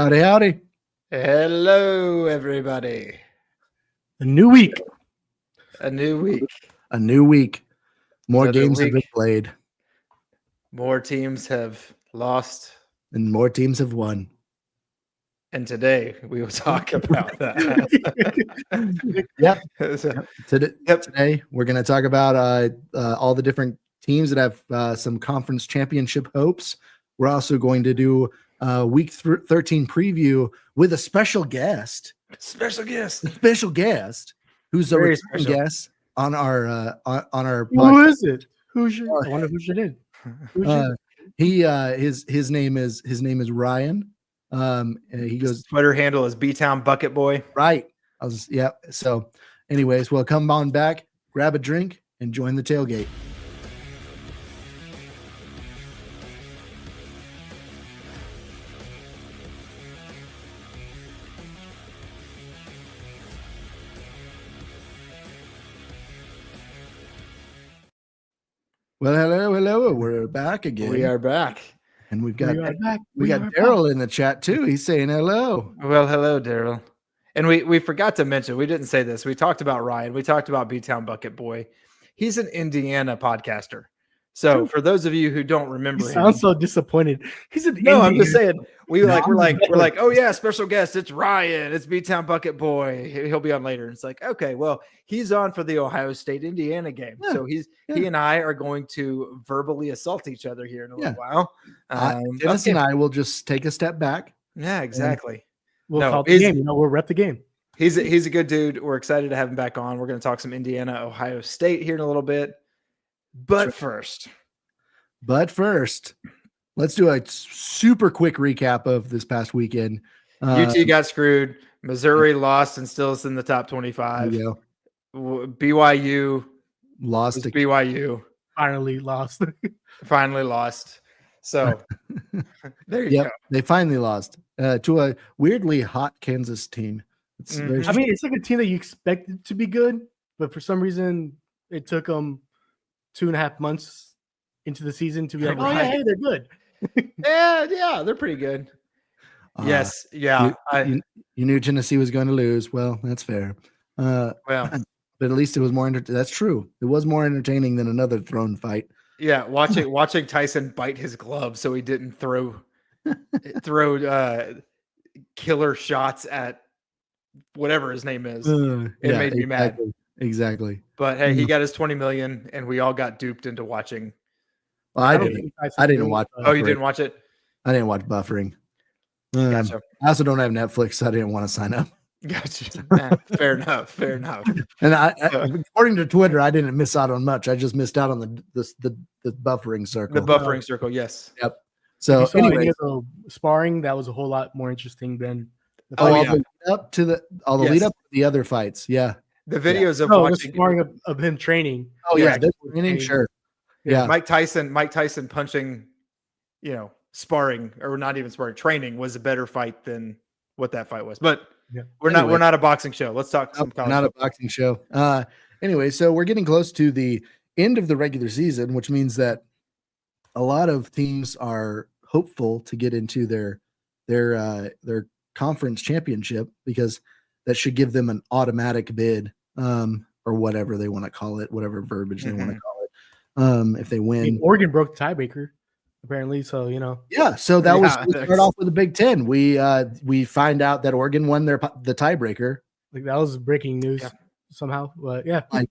Howdy, howdy. Hello, everybody. A new week. A new week. A new week. More Another games have been week. played, More teams have lost. and more teams have won. And today we will talk about that. Yep. So, Today we're going to talk about all the different teams that have some conference championship hopes. We're also going to do week 13 preview with a special guest. Special guest. Who's a Very return special. guest on our Who podcast. is it? Who's your? I wonder who's your name. His name is Ryan. He goes Twitter handle is B-Town Bucket Boy. right. So anyways, well, come on back, grab a drink, and join the tailgate. Well, hello. We're back again. We are back. And we got We Daryl in the chat too. He's saying hello. Well, hello, Daryl. And we forgot to mention, we didn't say this. We talked about Ryan. We talked about B-Town Bucket Boy. He's an Indiana podcaster. So for those of you who don't remember him, sounds so disappointed. He's an I'm just saying we're like, oh yeah, special guest. It's Ryan. It's B-Town Bucket Boy. He'll be on later. And it's like, okay, well, he's on for the Ohio State Indiana game. Yeah, so he and I are going to verbally assault each other here in a little while. Dennis and I will just take a step back. Yeah, exactly. We'll call the game. We'll rep the game. He's a good dude. We're excited to have him back on. We're going to talk some Indiana, Ohio State here in a little bit. But first, let's do a super quick recap of this past weekend. UT got screwed. Missouri lost and still is in the top 25. BYU lost. BYU finally lost. So there you go. They finally lost to a weirdly hot Kansas team. It's it's like a team that you expected to be good, but for some reason it took them 2.5 months into the season to be like, hey, they're good. yeah, they're pretty good. Yes, yeah. You knew Tennessee was going to lose. Well, that's fair. But at least it was more. That's true. It was more entertaining than another throne fight. Yeah, watching Tyson bite his glove so he didn't throw killer shots at whatever his name is. It made me mad. Exactly. But hey, he got his 20 million, and we all got duped into watching. Well, I didn't watch. Oh, you didn't watch it? I didn't watch Buffering. Gotcha. I also don't have Netflix, so I didn't want to sign up. Gotcha. Fair enough. And according to Twitter, I didn't miss out on much. I just missed out on the buffering circle. The buffering circle, yes. Yep. So anyway, sparring that was a whole lot more interesting than all the lead up to the other fights. Yeah. The videos of watching sparring of him training. Oh yeah, training, sure. Yeah. Mike Tyson punching, sparring or not even sparring, training was a better fight than what that fight was. But we're not a boxing show. Let's talk some college. Not a boxing show. Anyway, so we're getting close to the end of the regular season, which means that a lot of teams are hopeful to get into their conference championship because that should give them an automatic bid, or whatever they want to call it, whatever verbiage they want to call it. If they win, Oregon broke the tiebreaker. Apparently, so Yeah, so that was we start off with the Big Ten. We find out that Oregon won the tiebreaker. Like that was breaking news somehow. But I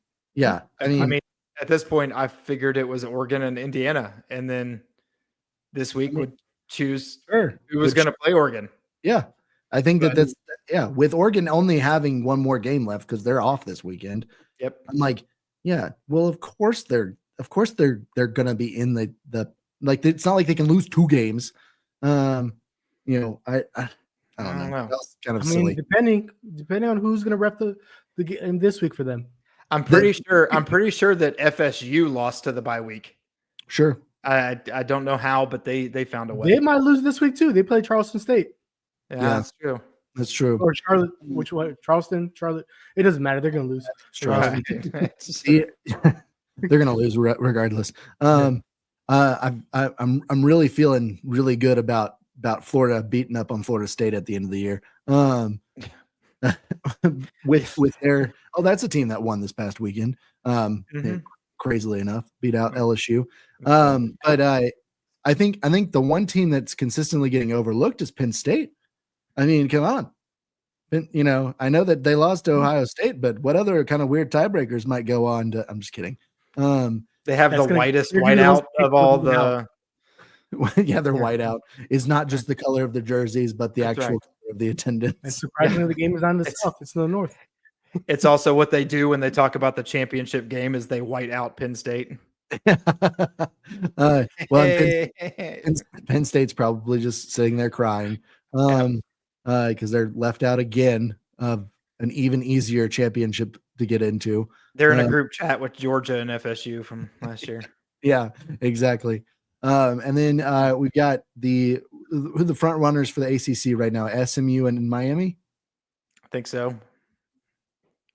mean, at this point, I figured it was Oregon and Indiana, and then this week would choose who was going to play Oregon. Yeah, I think that's with Oregon only having one more game left because they're off this weekend. Yep, I'm like, well, of course they're going to be in the. Like it's not like they can lose 2 games. I don't know. That's kind of silly. Depending on who's going to rep the game this week for them. I'm pretty sure that FSU lost to the bye week. Sure. I don't know how, but they found a way. They might lose this week too. They play Charleston State. Yeah, that's true. That's true. Or Charlotte. Which one? Charleston. Charlotte. It doesn't matter. They're going to lose. They're going to lose regardless. I'm really feeling really good about about Florida beating up on Florida State at the end of the year. With their that's a team that won this past weekend. Crazily enough, beat out LSU. But I think the one team that's consistently getting overlooked is Penn State. I mean, come on. I know that they lost to Ohio State, but what other kind of weird tiebreakers might go on I'm just kidding. They have the whitest whiteout of all the. Yeah, their whiteout is not just the color of the jerseys, but the actual color of the attendance. And surprisingly, the game is not in the south; it's in the north. It's also what they do when they talk about the championship game is they white out Penn State. Penn State's probably just sitting there crying because they're left out again of an even easier championship to get into. They're in a group chat with Georgia and FSU from last year. Yeah, exactly. And then we've got the front runners for the ACC right now, SMU and Miami. I think so.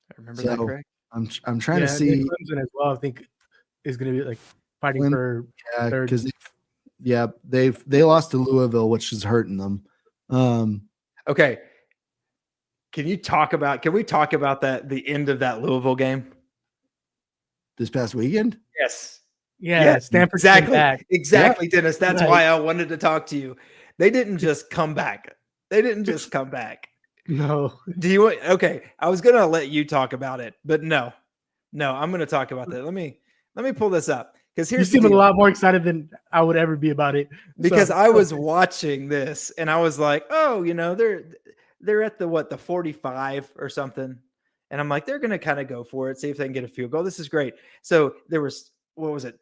I remember that correct. I'm trying to see Clemson as well. I think is going to be like fighting for third. Because they lost to Louisville, which is hurting them. Okay. Can we talk about that the end of that Louisville game this past weekend? Yes. Yeah, Stanford exactly, Dennis. That's why I wanted to talk to you. They didn't just come back. No. Do you want? Okay, I was gonna let you talk about it, but no, I'm gonna talk about that. Let me pull this up because here's you seem a lot more excited than I would ever be about it. Because I was watching this and I was like, oh, they're at the 45 or something, and I'm like, they're gonna kind of go for it, see if they can get a field goal. This is great. So there was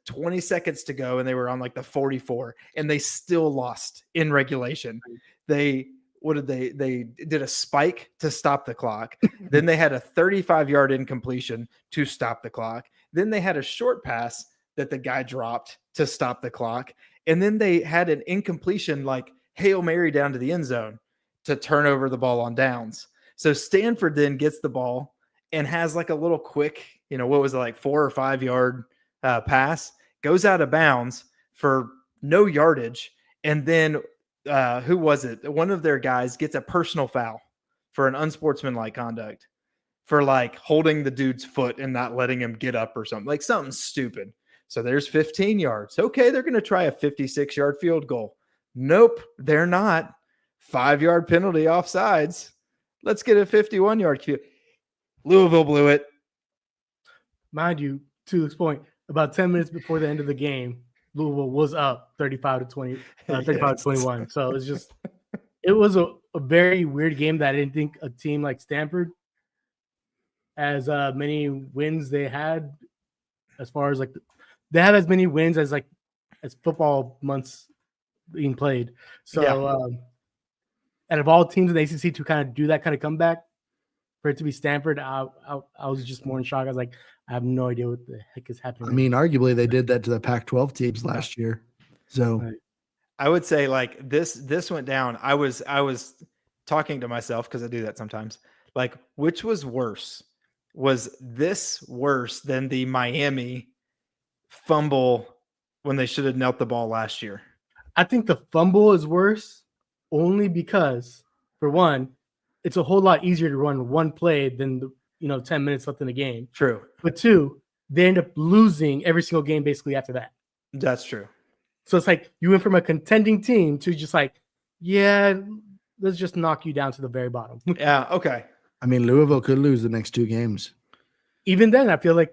20 seconds to go, and they were on like the 44, and they still lost in regulation. They did a spike to stop the clock. Then they had a 35-yard incompletion to stop the clock. Then they had a short pass that the guy dropped to stop the clock. And then they had an incompletion, like Hail Mary down to the end zone to turn over the ball on downs. So Stanford then gets the ball and has like a little quick, 4 or 5 yard pass, goes out of bounds for no yardage. And then who was it? One of their guys gets a personal foul for an unsportsmanlike conduct for like holding the dude's foot and not letting him get up or something, like something stupid. So there's 15 yards. Okay, they're going to try a 56-yard field goal. Nope, they're not. 5-yard penalty offsides. Let's get a 51-yard field. Louisville blew it. Mind you, to this point, about 10 minutes before the end of the game, Louisville was up 35-20, 35-21. So it was a very weird game that I didn't think a team like Stanford, as many wins they had, as far as they have as many wins as football months being played. So out of all teams in the ACC to kind of do that kind of comeback, for it to be Stanford, I was just more in shock. I was like, I have no idea what the heck is happening. I mean, arguably they did that to the Pac-12 teams last year. So I would say like this went down. I was talking to myself because I do that sometimes. Like, which was worse? Was this worse than the Miami fumble when they should have knelt the ball last year? I think the fumble is worse only because, for one, it's a whole lot easier to run one play than 10 minutes left in the game. True. But two, they end up losing every single game basically after that. That's true. So it's like you went from a contending team to just like, yeah, let's just knock you down to the very bottom. Yeah, okay. I mean, Louisville could lose the next 2 games. Even then, I feel like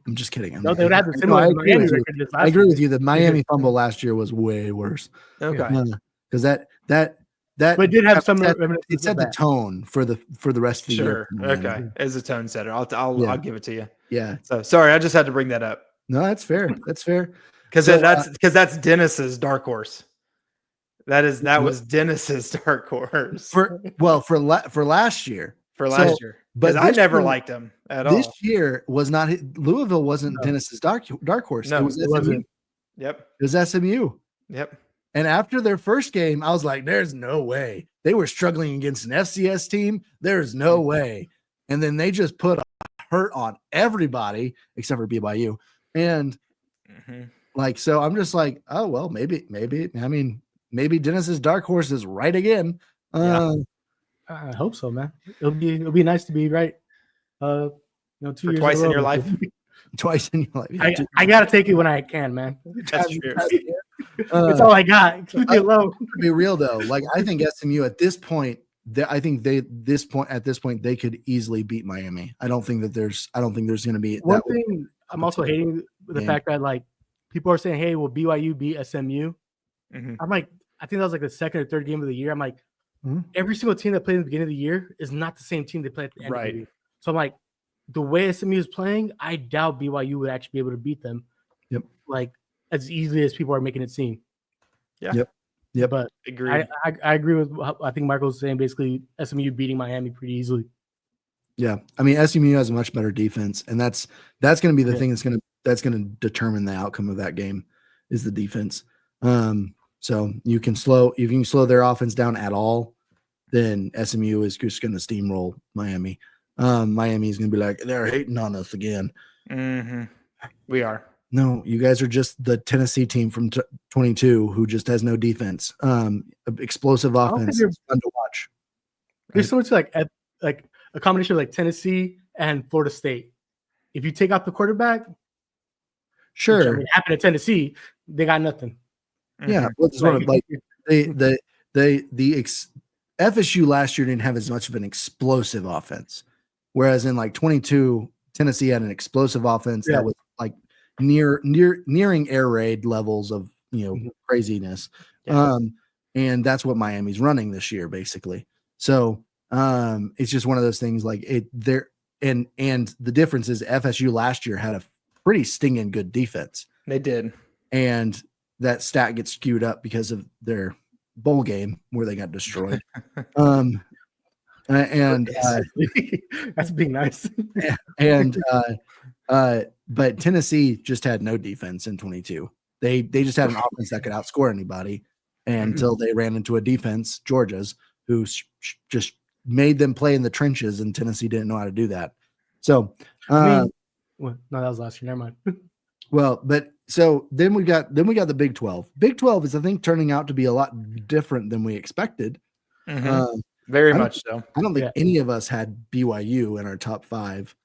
I'm just kidding. They would have the similar Miami record this last I agree with you. The Miami fumble last year was way worse. Okay. Because that but it did have some. It set the tone for the rest of the year. Sure. Okay. As a tone setter, I'll give it to you. Yeah. So sorry, I just had to bring that up. No, that's fair. That's fair. Because that's Dennis's dark horse. That was Dennis's dark horse for last year. But I never liked him at all. This year was not Louisville wasn't Dennis's dark horse. No, it was SMU. Yep. It was SMU. Yep. And after their first game, I was like, there's no way. They were struggling against an FCS team. There's no way. And then they just put a hurt on everybody except for BYU. And so I'm just like, oh, well, maybe. I mean, maybe Dennis's dark horse is right again. I hope so, man. It'll be nice to be right. 2 For years twice in a row. your life. Twice in your life. Yeah, I gotta take it when I can, man. That's true. That's all I got. Leave me alone. To be real though, like I think SMU at this point, I think at this point they could easily beat Miami. I don't think there's going to be One thing I'm also hating the fact that like people are saying, "Hey, will BYU beat SMU?" Mhm. I'm like, I think that was like the second or third game of the year. I'm like, Mhm. every single team that played in the beginning of the year is not the same team they play at the end of the Right. year. So I'm like, the way SMU is playing, I doubt BYU would actually be able to beat them. Yep. Like as easily as people are making it seem. Yeah. Yep. But Agreed. I agree with what I think Michael's saying. Basically, SMU beating Miami pretty easily. Yeah, I mean SMU has a much better defense, and that's going to be the thing that's going to determine the outcome of that game is the defense. So you can slow their offense down at all, then SMU is just going to steamroll Miami. Miami is going to be like, they're hating on us again. Mm-hmm. We are. No, you guys are just the Tennessee team from 22 who just has no defense. Explosive offense, it's fun to watch. There's so much like a combination of like Tennessee and Florida State. If you take out the quarterback, sure, which, I mean, happened to Tennessee, they got nothing. Yeah, well, FSU last year didn't have as much of an explosive offense, whereas in like 22, Tennessee had an explosive offense that was like nearing air raid levels of craziness. Yeah. And that's what Miami's running this year, basically. So it's just one of those things like and the difference is FSU last year had a pretty stinging good defense. They did. And that stat gets skewed up because of their bowl game where they got destroyed. That's being nice. But Tennessee just had no defense in 22. They just had an offense that could outscore anybody until they ran into a defense, Georgia's, who just made them play in the trenches, and Tennessee didn't know how to do that. So, no, that was last year. Never mind. Well, but so then we got the Big 12. Big 12 is, I think, turning out to be a lot different than we expected. Mm-hmm. Very much so. I don't think any of us had BYU in our top 5.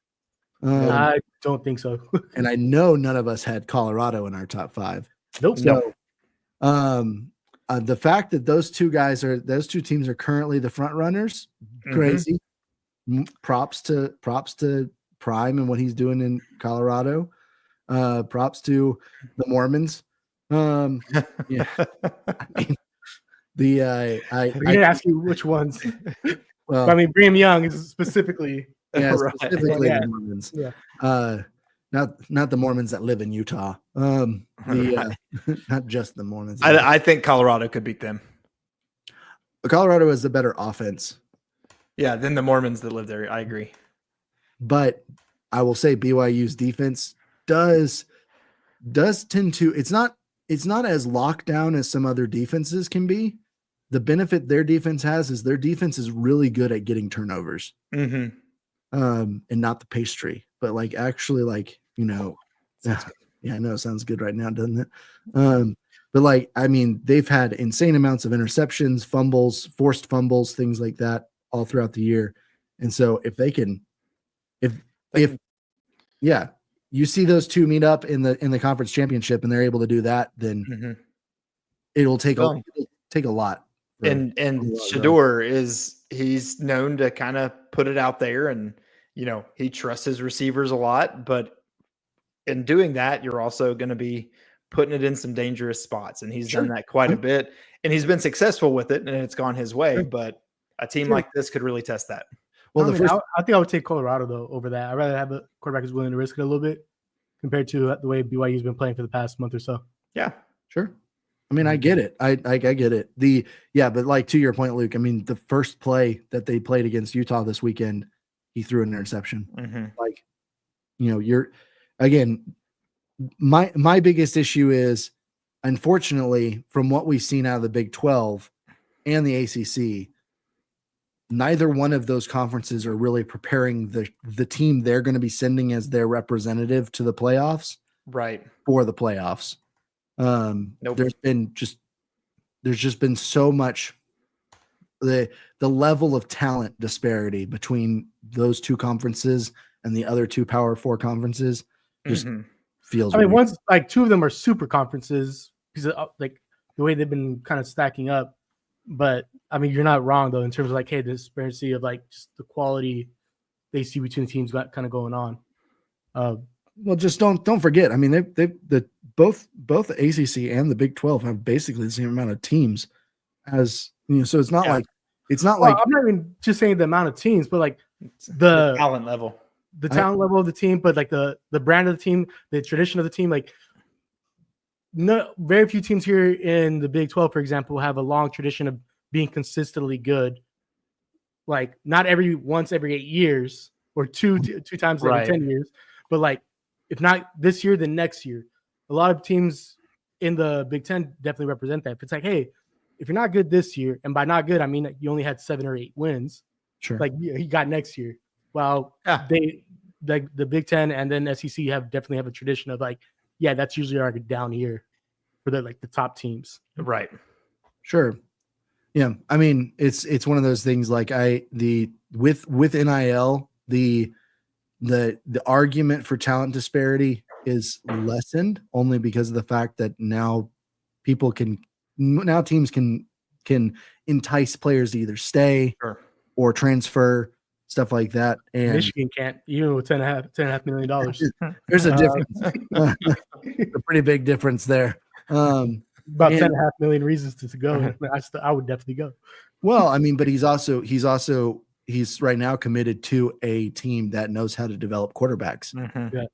I don't think so. And I know none of us had Colorado in our top 5. Nope. So, the fact that those two teams are currently the front runners, crazy. Props to Prime and what he's doing in Colorado. Props to the Mormons. Yeah. I mean, I'm gonna ask you which ones. Well, I mean, Brigham Young is specifically. Yeah, right. specifically the Mormons. Yeah. Not the Mormons that live in Utah. Not just the Mormons. I think Colorado could beat them. Colorado has the better offense. Yeah, than the Mormons that live there. I agree. But I will say BYU's defense does tend to. It's not as locked down as some other defenses can be. The benefit their defense has is their defense is really good at getting turnovers. Mm-hmm. And not the pastry, but like actually like, yeah, I know it sounds good right now, doesn't it? But like, I mean, they've had insane amounts of interceptions, fumbles, forced fumbles, things like that all throughout the year. And so if you see those two meet up in the conference championship and they're able to do that, then it'll take a lot. And Shador he's known to kind of put it out there, and he trusts his receivers a lot, but in doing that, you're also going to be putting it in some dangerous spots, and he's done that quite a bit, and he's been successful with it, and it's gone his way. But a team like this could really test that. Well, I think I would take Colorado though over that. I'd rather have a quarterback who's willing to risk it a little bit compared to the way BYU's been playing for the past month or so. Yeah, sure. I mean, I get it. I get it. But like to your point, Luke, I mean, the first play that they played against Utah this weekend, he threw an interception. Like, you're again, my biggest issue is, unfortunately, from what we've seen out of the Big 12 and the ACC, neither one of those conferences are really preparing the team they're going to be sending as their representative to the playoffs. Right. For the playoffs. Nope. There's been just there's just been so much the level of talent disparity between those two conferences and the other two Power 4 conferences just feels. I mean, weird. once like two of them are super conferences because of, like the way they've been kind of stacking up. But I mean, you're not wrong though in terms of like, hey, the disparity of like just the quality they see between the teams got kind of going on. Well, just don't forget. I mean, both the ACC and the Big 12 have basically the same amount of teams as so it's not like I'm not even just saying the amount of teams, but like the talent level, level of the team, but like the brand of the team, the tradition of the team. Like, no, very few teams here in the Big 12, for example, have a long tradition of being consistently good. Like, not once every 8 years or two times every 10 years, but like, if not this year, then next year. A lot of teams in the Big 10 definitely represent that. If it's like, hey, if you're not good this year, and by not good, I mean you only had 7 or 8 wins. Sure. Like he got next year. Well, they like the Big 10 and then SEC definitely have a tradition of like, yeah, that's usually our down year for the top teams. Right. Sure. Yeah. I mean, it's one of those things like with NIL, the argument for talent disparity is lessened only because of the fact that now teams can entice players to either stay or transfer, stuff like that. And Michigan can't, even with $10.5 million. There's a difference, a pretty big difference there. About $10.5 million reasons to go. I would definitely go. Well, I mean, but he's right now committed to a team that knows how to develop quarterbacks. Yeah.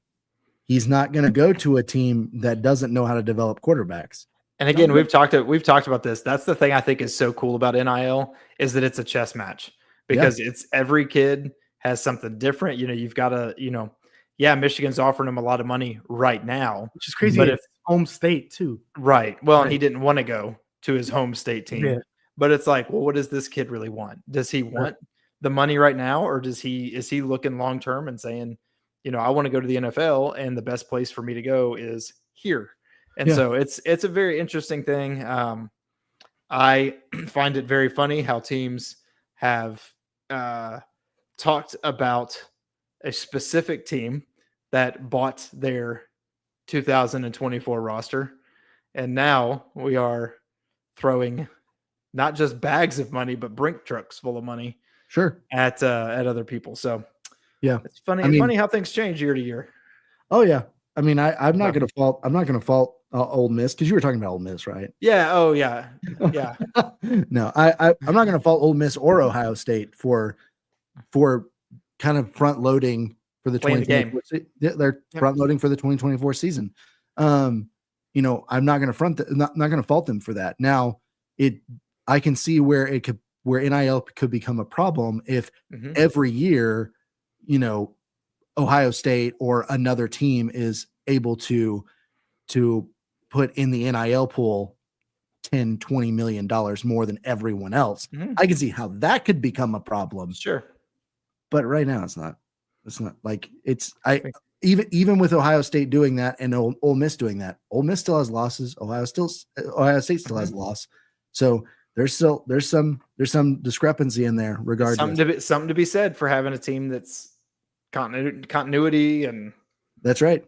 He's not going to go to a team that doesn't know how to develop quarterbacks. And again, we've talked about this. That's the thing I think is so cool about NIL is that it's a chess match because it's every kid has something different. You've got to, Michigan's offering him a lot of money right now, which is crazy. But it's home state too. Right. Well, and he didn't want to go to his home state team. Yeah. But it's like, well, what does this kid really want? Does he want the money right now, or is he looking long term and saying, I want to go to the NFL, and the best place for me to go is here. And so it's a very interesting thing. I find it very funny how teams have talked about a specific team that bought their 2024 roster, and now we are throwing not just bags of money, but brink trucks full of money. Sure. At other people. So yeah, it's funny. It's funny how things change year to year. Oh yeah. I mean, I'm not going to fault Ole Miss because you were talking about Ole Miss, right? Yeah. Oh yeah. Yeah. No, I'm not going to fault Ole Miss or Ohio State for kind of front loading for the 2024. They're front loading for the 2024 season. I'm not going to fault them for that. Now, I can see where NIL could become a problem if every year, Ohio State or another team is able to put in the NIL pool $10-20 million more than everyone else. I can see how that could become a problem. Sure. But right now it's not like even with Ohio State doing that and Ole Miss doing that, Ole Miss still has losses. Ohio State still has a loss. So there's some discrepancy in there regardless. Something to be said for having a team that's continuity and that's right.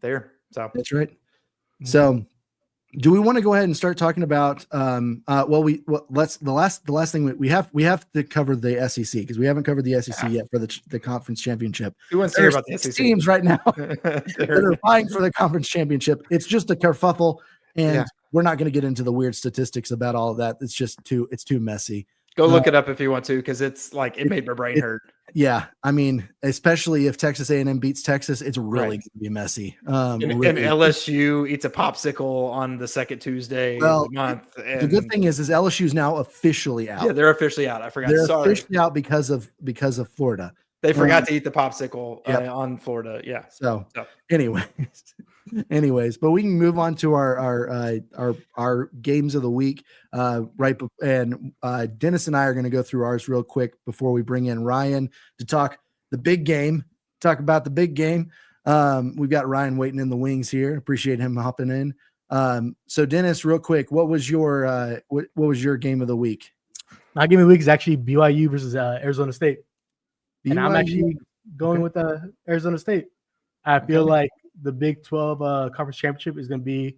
There. So that's right. So do we want to go ahead and start talking about the last thing we have to cover the SEC because we haven't covered the SEC yet for the conference championship. Who wants to hear about the SEC teams right now that are vying for the conference championship? It's just a kerfuffle, and we're not going to get into the weird statistics about all of that. It's just too messy. Go look it up if you want to, because it's like it made my brain hurt. Yeah, I mean, especially if Texas A&M beats Texas, it's really going to be messy. And LSU eats a popsicle on the second Tuesday of the month. And the good thing is LSU is now officially out. Yeah, they're officially out. I forgot. They're officially out because of Florida. They forgot to eat the popsicle on Florida. Yeah. So anyways, but we can move on to our games of the week. And Dennis and I are going to go through ours real quick before we bring in Ryan to talk about the big game. We've got Ryan waiting in the wings here. Appreciate him hopping in. So Dennis, real quick, what was your what was your game of the week? My game of the week is actually BYU versus Arizona State. And I'm BYU? actually going with Arizona State. I feel like the Big 12 conference championship is going to be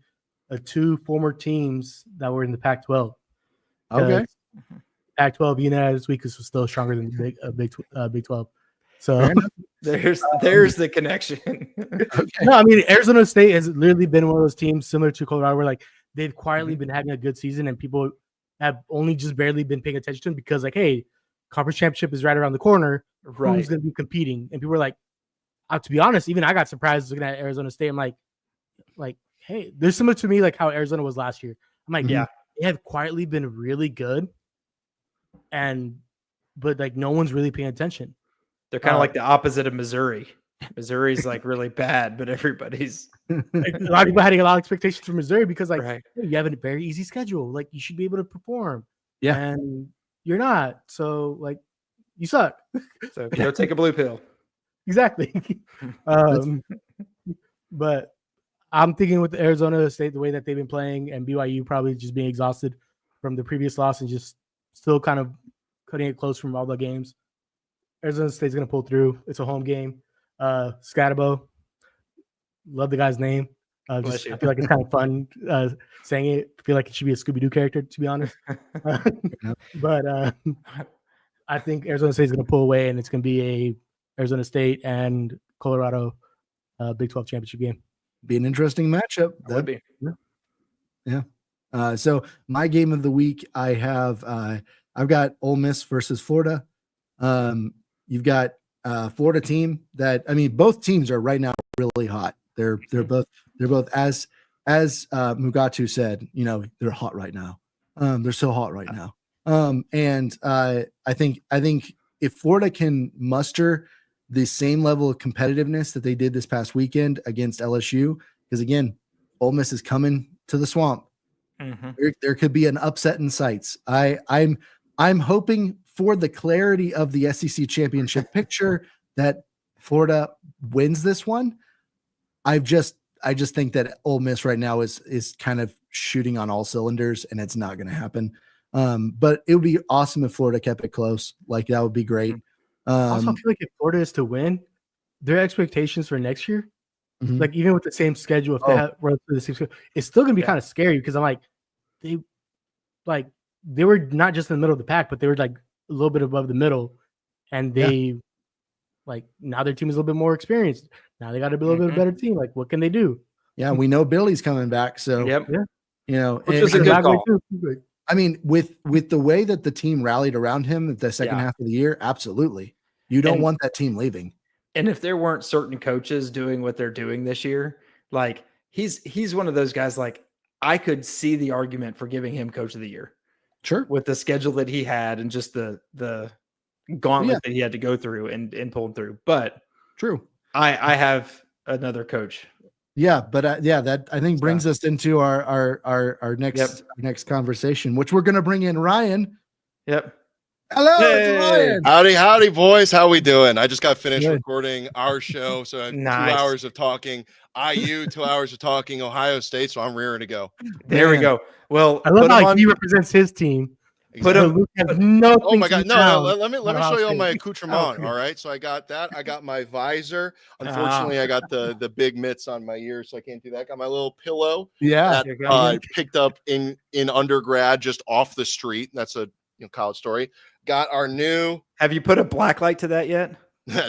two former teams that were in the Pac-12. Okay. Pac-12 United this week is still stronger than the Big 12. So there's the connection. No, I mean Arizona State has literally been one of those teams similar to Colorado where like they've quietly been having a good season and people have only just barely been paying attention to them because like, hey, conference championship is right around the corner. Right. Who's going to be competing? And people are like, to be honest, even I got surprised looking at Arizona State. I'm like, hey, they're similar to me like how Arizona was last year. I'm like, yeah, they have quietly been really good, but like no one's really paying attention. They're kind of like the opposite of Missouri. Missouri's like really bad, but everybody's like, a lot of people had a lot of expectations for Missouri because like right. hey, you have a very easy schedule. Like you should be able to perform. Yeah. And you're not. So like you suck. So go take a blue pill. Exactly. But I'm thinking with Arizona State, the way that they've been playing and BYU probably just being exhausted from the previous loss and just still kind of cutting it close from all the games. Arizona State's going to pull through. It's a home game. Scatabo, love the guy's name. I feel like it's kind of fun saying it. I feel like it should be a Scooby-Doo character, to be honest. But I think Arizona State is going to pull away, and it's going to be a Arizona State and Colorado Big 12 championship game. Be an interesting matchup. That would be. Yeah. So my game of the week, I have I've got Ole Miss versus Florida. You've got Florida team that both teams are right now really hot. They're both as Mugatu said, they're hot right now. They're so hot right now. And I think if Florida can muster the same level of competitiveness that they did this past weekend against LSU, because again, Ole Miss is coming to the swamp. There could be an upset in sights. I'm hoping for the clarity of the SEC championship picture that Florida wins this one. I just think that Ole Miss right now is kind of shooting on all cylinders, and it's not going to happen. But it would be awesome if Florida kept it close. Like that would be great. Also, I feel like if Florida is to win, their expectations for next year, like even with the same schedule, if they have the same schedule, it's still going to be kind of scary because I'm like, they were not just in the middle of the pack, but they were like a little bit above the middle, and they like now their team is a little bit more experienced. Now they got to be a little bit better team. Like, what can they do? Yeah, we know Billy's coming back, so which was a good call. I mean, with the way that the team rallied around him at the second half of the year, absolutely. You don't want that team leaving. And if there weren't certain coaches doing what they're doing this year, like he's one of those guys, like I could see the argument for giving him coach of the year. Sure. With the schedule that he had and just the gauntlet that he had to go through and pulled through. But true. I have another coach. Yeah, but that I think brings us into our next conversation, which we're going to bring in Ryan. Yep. Hello, it's Ryan. Howdy, boys. How we doing? I just got finished recording our show, so I have 2 hours of talking. IU, 2 hours of talking Ohio State, so I'm rearing to go. There we go. Well, I love how he represents his team. Put him. Oh my God! No, let me show you all my accoutrement. All right, so I got that. I got my visor. Unfortunately, I got the big mitts on my ears, so I can't do that. Got my little pillow. Yeah, that I picked up in undergrad, just off the street. That's a college story. Got our new. Have you put a black light to that yet?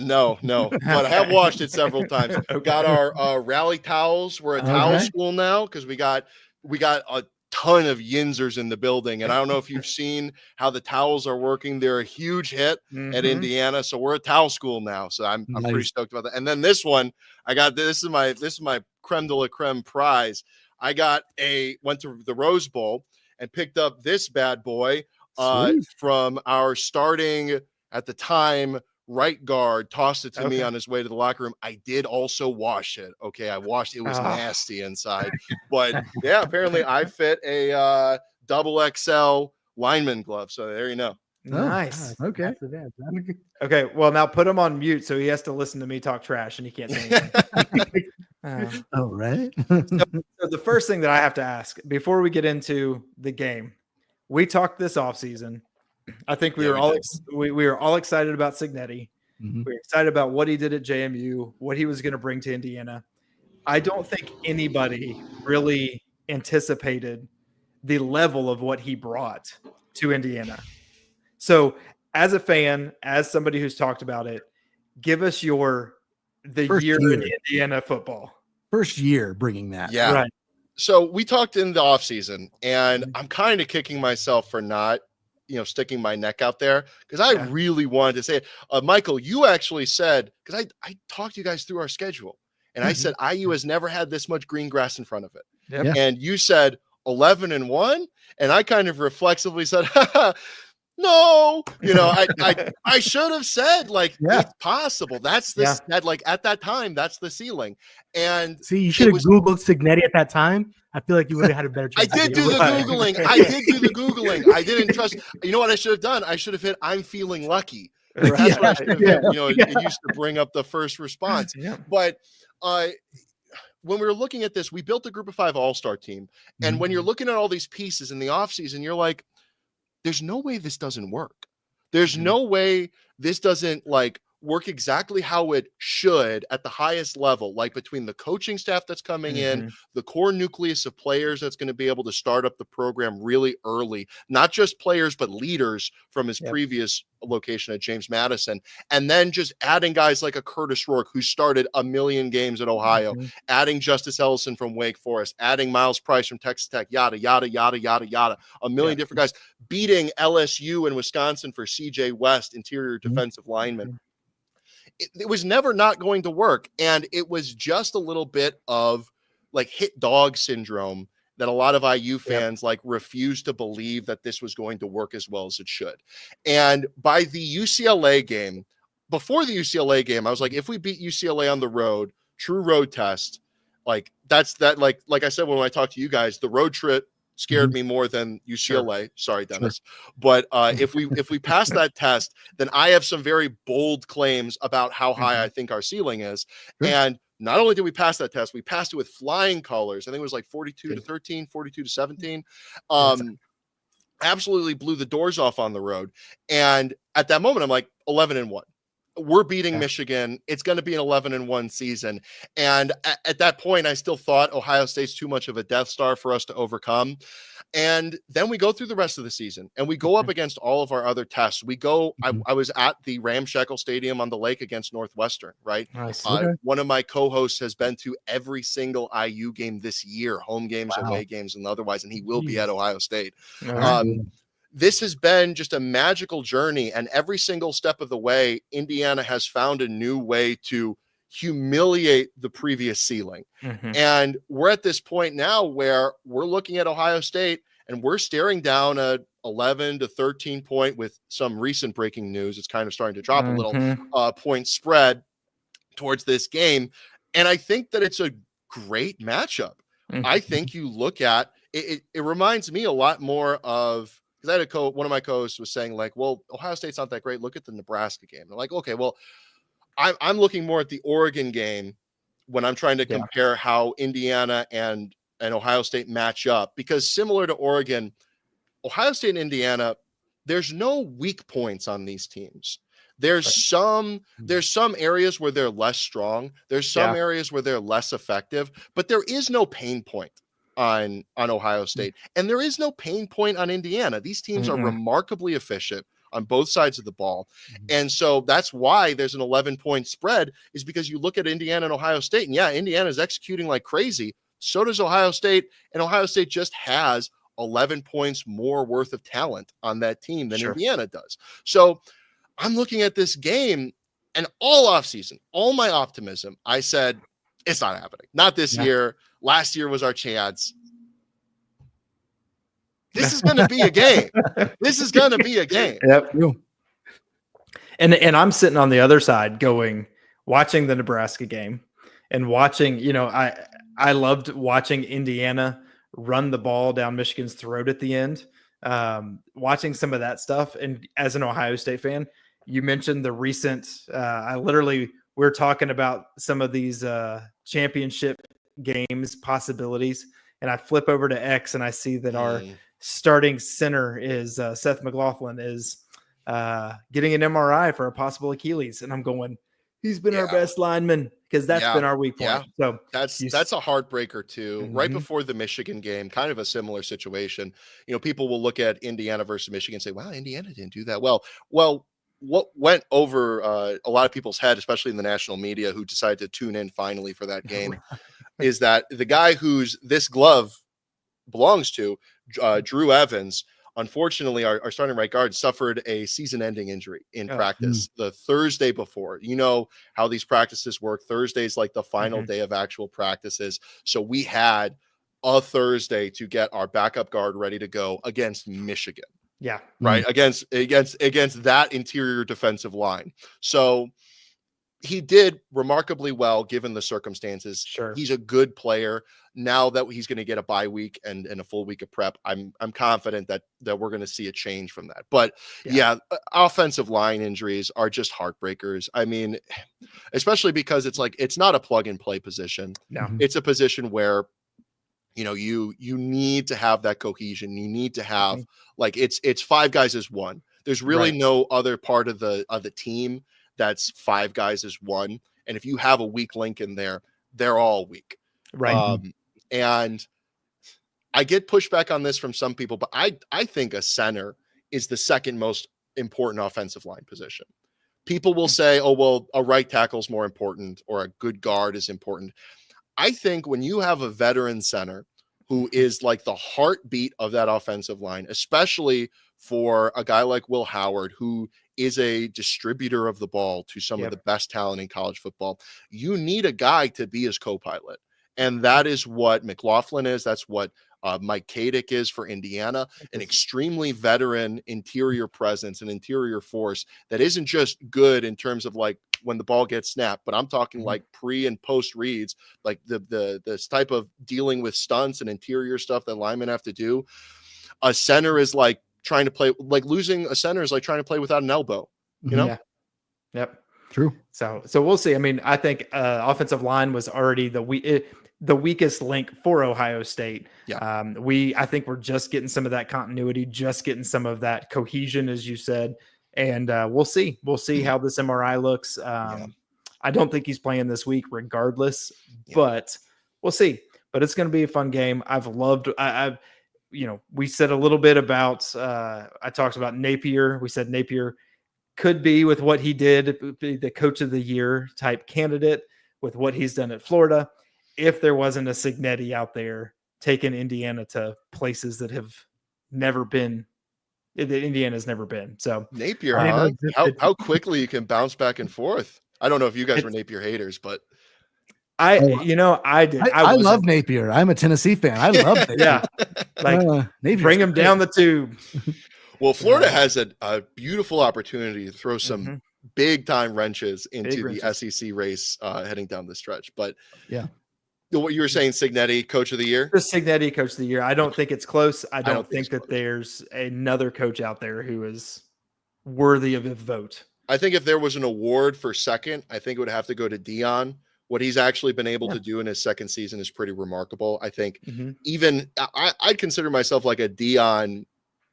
No, but I have washed it several times. Got our rally towels. We're a towel school now because we got a ton of Yinzers in the building, and I don't know if you've seen how the towels are working. They're a huge hit at Indiana, so we're a towel school now. So I'm pretty stoked about that. And then this one, I got this is my creme de la creme prize. I went to the Rose Bowl and picked up this bad boy from our starting at the time right guard, tossed it to me on his way to the locker room. I did also wash it. Okay, I washed it. It was nasty inside. But yeah, apparently I fit a double XL lineman glove. So there you know. Nice. Okay. Okay. Well, now put him on mute so he has to listen to me talk trash and he can't say anything. Oh, right. So the first thing that I have to ask before we get into the game, we talked this offseason. I think we were all excited about Signetti. Mhm. We were excited about what he did at JMU, what he was going to bring to Indiana. I don't think anybody really anticipated the level of what he brought to Indiana. So, as a fan, as somebody who's talked about it, give us the First year in year. Indiana football. First year bringing that. Yeah. Right. So we talked in the offseason, and I'm kind of kicking myself for not, sticking my neck out there because I really wanted to say it. Michael, you actually said, because I talked to you guys through our schedule, and I said IU has never had this much green grass in front of it. Yep. Yeah. And you said 11-1, and I kind of reflexively said, no, I should have said it's possible. That's that like at that time, that's the ceiling. And see, you should have Googled Signetti at that time. I feel like you would have had a better chance. I did do the Googling. I didn't trust. You know what I should have done? I should have hit, I'm feeling lucky. That's what I should have hit. It used to bring up the first response. Yeah. But when we were looking at this, we built a group of 5 all-star team. And when you're looking at all these pieces in the offseason, you're like, there's no way this doesn't work. There's no way this doesn't work exactly how it should at the highest level, like between the coaching staff that's coming in, the core nucleus of players that's going to be able to start up the program really early, not just players, but leaders from his previous location at James Madison. And then just adding guys like a Curtis Rourke, who started a million games at Ohio, adding Justice Ellison from Wake Forest, adding Miles Price from Texas Tech, yada, yada, yada, yada, yada, a million different guys, beating LSU and Wisconsin for CJ West, interior defensive lineman. It was never not going to work. And it was just a little bit of hit dog syndrome that a lot of IU fans refused to believe that this was going to work as well as it should. And by the UCLA game, before the UCLA game, I was like, if we beat UCLA on the road, true road test, like I said, when I talked to you guys, the road trip scared me more than UCLA. Sorry, Dennis. But if we pass that test, then I have some very bold claims about how high I think our ceiling is. And not only did we pass that test, we passed it with flying colors. I think it was 42-13, 42-17. Absolutely blew the doors off on the road. And at that moment, I'm like 11-1. We're beating Michigan. It's going to be an 11-1 season. And at that point, I still thought Ohio State's too much of a Death Star for us to overcome. And then we go through the rest of the season and we go up against all of our other tests. We go, I was at the Ramshackle Stadium on the lake against Northwestern, right? Nice. One of my co-hosts has been to every single IU game this year, home games, away games, and otherwise, and he will be at Ohio State. This has been just a magical journey. And every single step of the way, Indiana has found a new way to humiliate the previous ceiling. And we're at this point now where we're looking at Ohio State and we're staring down a 11-13 point with some recent breaking news. It's kind of starting to drop a little point spread towards this game. And I think that it's a great matchup. I think you look at it, it reminds me a lot more of, because I had one of my co-hosts was saying well, Ohio State's not that great. Look at the Nebraska game. They're like, okay, well, I'm looking more at the Oregon game when I'm trying to compare how Indiana and Ohio State match up, because similar to Oregon, Ohio State and Indiana, there's no weak points on these teams. There's some areas where they're less strong. There's some areas where they're less effective, but there is no pain point on Ohio State. And there is no pain point on Indiana. These teams are remarkably efficient on both sides of the ball. And so that's why there's an 11-point spread, is because you look at Indiana and Ohio State, and Indiana is executing like crazy. So does Ohio State. And Ohio State just has 11 points more worth of talent on that team than Indiana does. So I'm looking at this game, and all offseason, all my optimism, I said, it's not happening. Not this year. Last year was our chance. This is going to be a game. This is going to be a game. Yep. And I'm sitting on the other side watching the Nebraska game and watching, I loved watching Indiana run the ball down Michigan's throat at the end, watching some of that stuff. And as an Ohio State fan, you mentioned the recent, I literally we're talking about some of these championship games possibilities, and I flip over to X and I see that our starting center is Seth McLaughlin is getting an MRI for a possible Achilles, and I'm going, he's been our best lineman because that's been our weak point. So that's a heartbreaker too. Right before the Michigan game, kind of a similar situation. You know, people will look at Indiana versus Michigan and say, "Wow, Indiana didn't do that well." Well, what went over a lot of people's head, especially in the national media, who decided to tune in finally for that game, is that the guy who's this glove belongs to, Drew Evans, unfortunately, our starting right guard suffered a season-ending injury in practice the Thursday before. You know how these practices work. Thursday's like the final day of actual practices. So we had a Thursday to get our backup guard ready to go against Michigan. Yeah. Right. Against that interior defensive line. So he did remarkably well given the circumstances. Sure. He's a good player. Now that he's going to get a bye week and a full week of prep, I'm confident that we're going to see a change from that. But offensive line injuries are just heartbreakers. I mean, especially because it's not a plug and play position. No. It's a position where, you know, you need to have that cohesion. You need to have it's five guys as one. There's really no other part of the team that's five guys as one. And if you have a weak link in there, they're all weak. Right. And I get pushback on this from some people, but I think a center is the second most important offensive line position. People will say, oh, well, a right tackle is more important or a good guard is important. I think when you have a veteran center who is like the heartbeat of that offensive line, especially for a guy like Will Howard, who is a distributor of the ball to some of the best talent in college football, you need a guy to be his co-pilot. And that is what McLaughlin is. That's what Mike Kadick is for Indiana, an extremely veteran interior presence, an interior force that isn't just good in terms of like when the ball gets snapped, but I'm talking like pre and post reads, like this type of dealing with stunts and interior stuff that linemen have to do. A center is like trying to play, like losing a center is like trying to play without an elbow, you know? Yeah. Yep. True. So we'll see. I mean, I think offensive line was already the weakest link for Ohio State. Yeah. I think we're just getting some of that continuity, just getting some of that cohesion, as you said. And we'll see. We'll see how this MRI looks. I don't think he's playing this week regardless, but we'll see. But it's going to be a fun game. I've we said a little bit about, I talked about Napier. We said Napier could be, with what he did, be the coach of the year type candidate with what he's done at Florida. If there wasn't a Cignetti out there taking Indiana to places that have never been, that Indiana's never been. So Napier, how quickly you can bounce back and forth. I don't know if you guys were Napier haters, but I did. I love Napier. I'm a Tennessee fan. I love Napier. Bring him down the tube. Well, Florida has a beautiful opportunity to throw some big time wrenches into the SEC race heading down the stretch. But what you were saying, Cignetti, coach of the year? The Cignetti, coach of the year. I don't think it's close. I don't think that there's another coach out there who is worthy of a vote. I think if there was an award for second, I think it would have to go to Dion. What he's actually been able to do in his second season is pretty remarkable. I think even I'd consider myself like a Dion,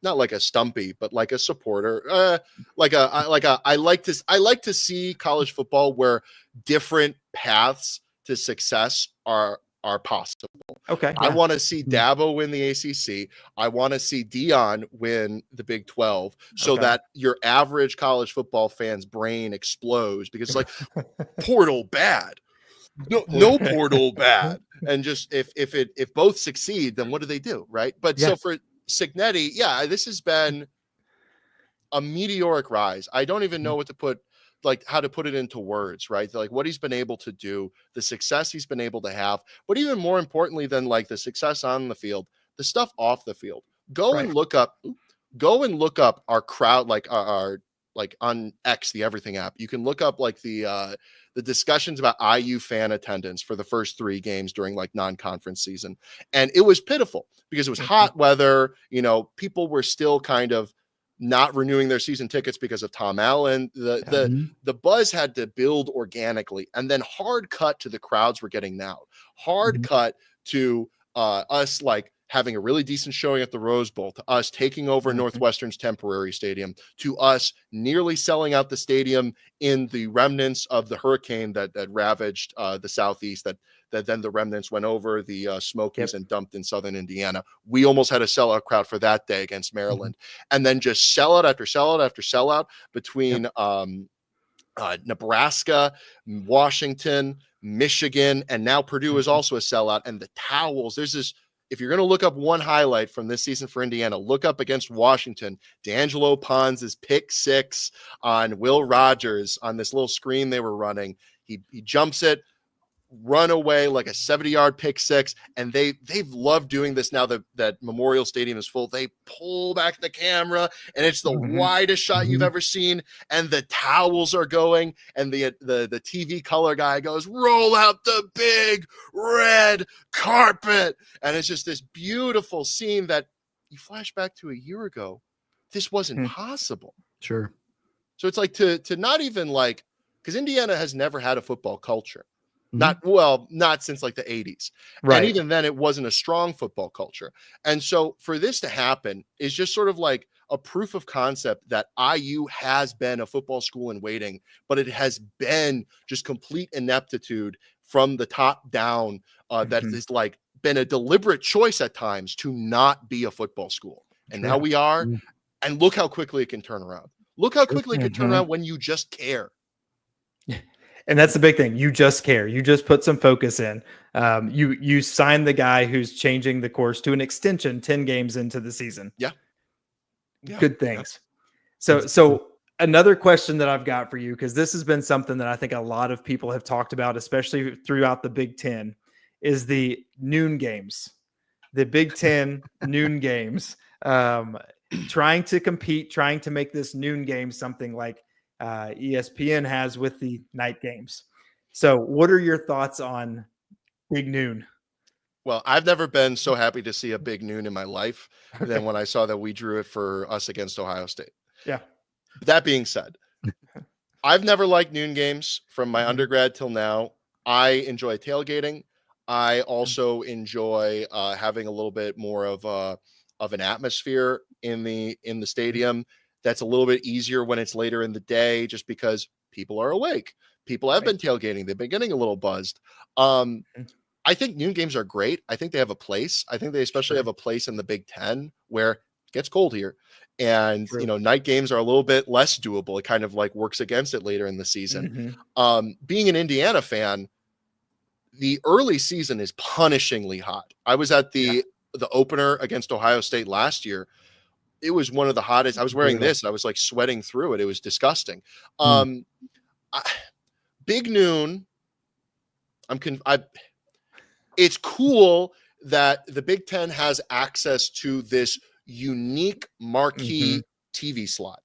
not like a Stumpy, but like a supporter. I like to see college football where different paths to success are possible. Okay. I want to see Dabo win the ACC. I want to see Dion win the Big 12 so that your average college football fan's brain explodes because it's like portal bad. No portal bad. And just if both succeed, then what do they do? Right. But so for Cignetti, this has been a meteoric rise. I don't even know how to put it into words, right? Like what he's been able to do, the success he's been able to have, but even more importantly than like the success on the field, the stuff off the field. Go and look up our crowd, like on X, the Everything app. You can look up like the discussions about IU fan attendance for the first 3 games during like non-conference season. And it was pitiful because it was hot weather. You know, people were still kind of not renewing their season tickets because of Tom Allen. The buzz had to build organically, and then hard cut to the crowds we're getting now. Hard cut to us like having a really decent showing at the Rose Bowl, to us taking over Northwestern's temporary stadium, to us nearly selling out the stadium in the remnants of the hurricane that ravaged the Southeast, that then the remnants went over the Smokies and dumped in Southern Indiana. We almost had a sellout crowd for that day against Maryland. And then just sellout after sellout after sellout between Nebraska, Washington, Michigan, and now Purdue is also a sellout. And the towels, there's this, if you're going to look up one highlight from this season for Indiana, look up against Washington, D'Angelo Pons' pick 6 on Will Rogers on this little screen they were running. He jumps it, run away like a 70-yard pick 6, and they've loved doing this now that Memorial Stadium is full. They pull back the camera, and it's the widest shot you've ever seen, and the towels are going, and the TV color guy goes, "Roll out the big red carpet," and it's just this beautiful scene that you flash back to a year ago. This wasn't possible. Sure. So it's like to not even like, because Indiana has never had a football culture. Not since like the 80s. Right. And even then it wasn't a strong football culture. And so for this to happen is just sort of like a proof of concept that IU has been a football school in waiting, but it has been just complete ineptitude from the top down that has like been a deliberate choice at times to not be a football school. And now we are, and look how quickly it can turn around. Look how quickly it can turn around when you just care. And that's the big thing. You just care. You just put some focus in. You sign the guy who's changing the course to an extension 10 games into the season. Yeah. Good things. So another question that I've got for you, because this has been something that I think a lot of people have talked about, especially throughout the Big Ten, is the noon games. The Big Ten noon games. Trying to compete, trying to make this noon game something like ESPN has with the night games. So what are your thoughts on Big Noon? Well, I've never been so happy to see a Big Noon in my life than when I saw that we drew it for us against Ohio State. Yeah. That being said, I've never liked noon games from my undergrad till now. I enjoy tailgating. I also enjoy having a little bit more of an atmosphere in the stadium. That's a little bit easier when it's later in the day, just because people are awake. People have been tailgating. They've been getting a little buzzed. I think noon games are great. I think they have a place. I think they especially have a place in the Big Ten where it gets cold here. And, night games are a little bit less doable. It kind of like works against it later in the season. Being an Indiana fan, the early season is punishingly hot. I was at the opener against Ohio State last year. It was one of the hottest. I was wearing this. I was like sweating through it. It was disgusting. Big Noon. It's cool that the Big Ten has access to this unique marquee TV slot.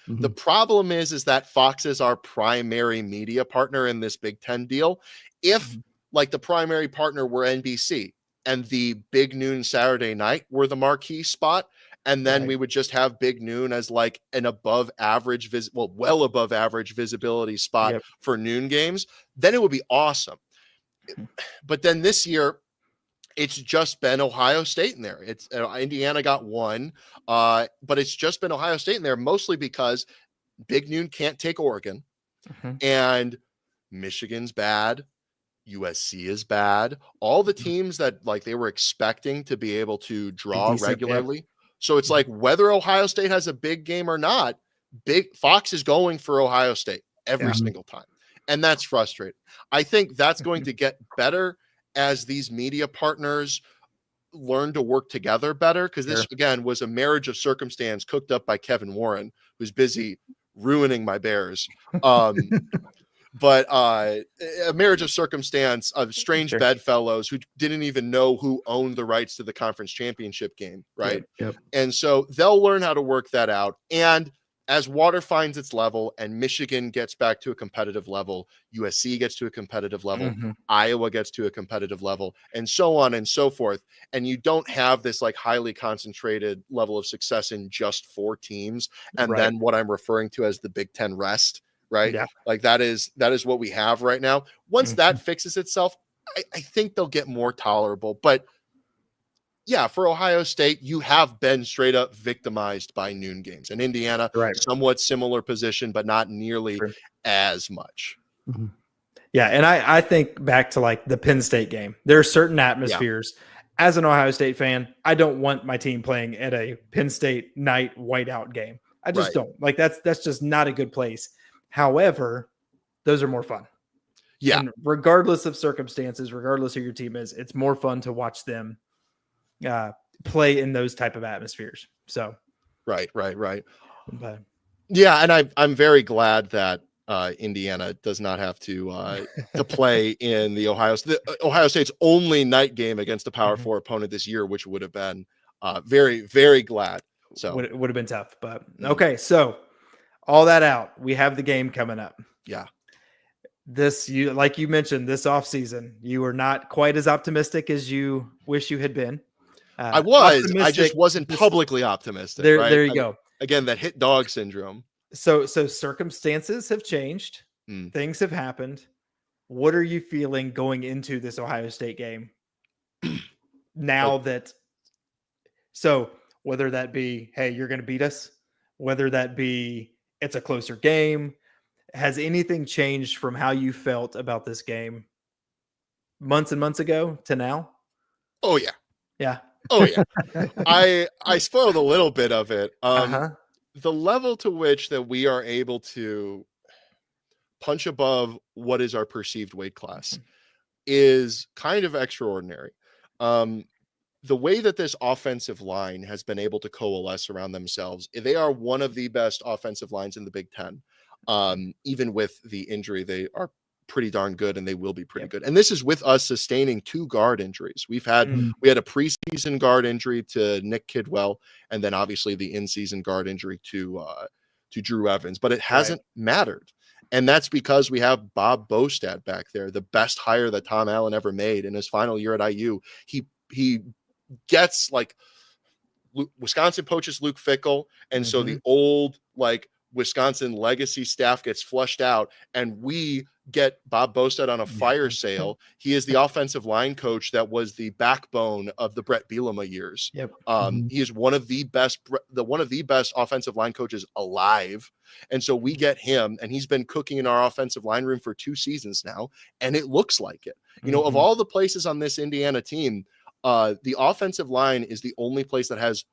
The problem is that Fox is our primary media partner in this Big Ten deal. If like the primary partner were NBC and the Big Noon Saturday night were the marquee spot, and then we would just have Big Noon as like an above average, well above average visibility spot for noon games, then it would be awesome. But then this year, it's just been Ohio State in there. It's Indiana got one, but it's just been Ohio State in there, mostly because Big Noon can't take Oregon, and Michigan's bad. USC is bad. All the teams that like they were expecting to be able to draw regularly. So it's like whether Ohio State has a big game or not, Fox is going for Ohio State every single time. And that's frustrating. I think that's going to get better as these media partners learn to work together better. Because this, again, was a marriage of circumstance cooked up by Kevin Warren, who's busy ruining my Bears. But a marriage of circumstance of strange bedfellows who didn't even know who owned the rights to the conference championship game, right? And so they'll learn how to work that out. And as water finds its level and Michigan gets back to a competitive level, USC gets to a competitive level, Iowa gets to a competitive level, and so on and so forth. And you don't have this like highly concentrated level of success in just 4 teams. And then what I'm referring to as the Big Ten rest, right? Yeah. Like that is what we have right now. Once that fixes itself, I think they'll get more tolerable. But yeah, for Ohio State, you have been straight up victimized by noon games. And Indiana, somewhat similar position, but not nearly as much. Yeah, and I think back to like the Penn State game. There are certain atmospheres. As an Ohio State fan, I don't want my team playing at a Penn State night whiteout game. I just don't. Like that's just not a good place. However, those are more fun. Yeah. And regardless of circumstances, regardless who your team is, it's more fun to watch them play in those type of atmospheres. So right. But yeah, and I'm very glad that Indiana does not have to play in the Ohio State's only night game against a Power 4 opponent this year, which would have been very, very glad. So it would have been tough, but okay. So all that out, we have the game coming up. Yeah. Like you mentioned, this offseason, you were not quite as optimistic as you wish you had been. I just wasn't publicly optimistic. There you go. Again, that hit dog syndrome. So circumstances have changed. Things have happened. What are you feeling going into this Ohio State game? So whether that be, hey, you're going to beat us, whether that be it's a closer game, has anything changed from how you felt about this game months and months ago to now? Oh yeah. Yeah. Oh yeah. I spoiled a little bit of it. The level to which that we are able to punch above what is our perceived weight class is kind of extraordinary. The way that this offensive line has been able to coalesce around themselves, they are one of the best offensive lines in the Big Ten. Even with the injury, they are pretty darn good, and they will be pretty good. And this is with us sustaining 2 guard injuries. We had a preseason guard injury to Nick Kidwell, and then obviously the in-season guard injury to Drew Evans. But it hasn't mattered, and that's because we have Bob Bostad back there, the best hire that Tom Allen ever made in his final year at IU. He gets like Wisconsin poaches Luke Fickell, and so the old like Wisconsin legacy staff gets flushed out, and we get Bob Bostad on a fire sale. He is the offensive line coach that was the backbone of the Brett Bielema years. He is one of the best offensive line coaches alive. And so we get him, and he's been cooking in our offensive line room for 2 seasons now, and it looks like it. You know, of all the places on this Indiana team, the offensive line is the only place that has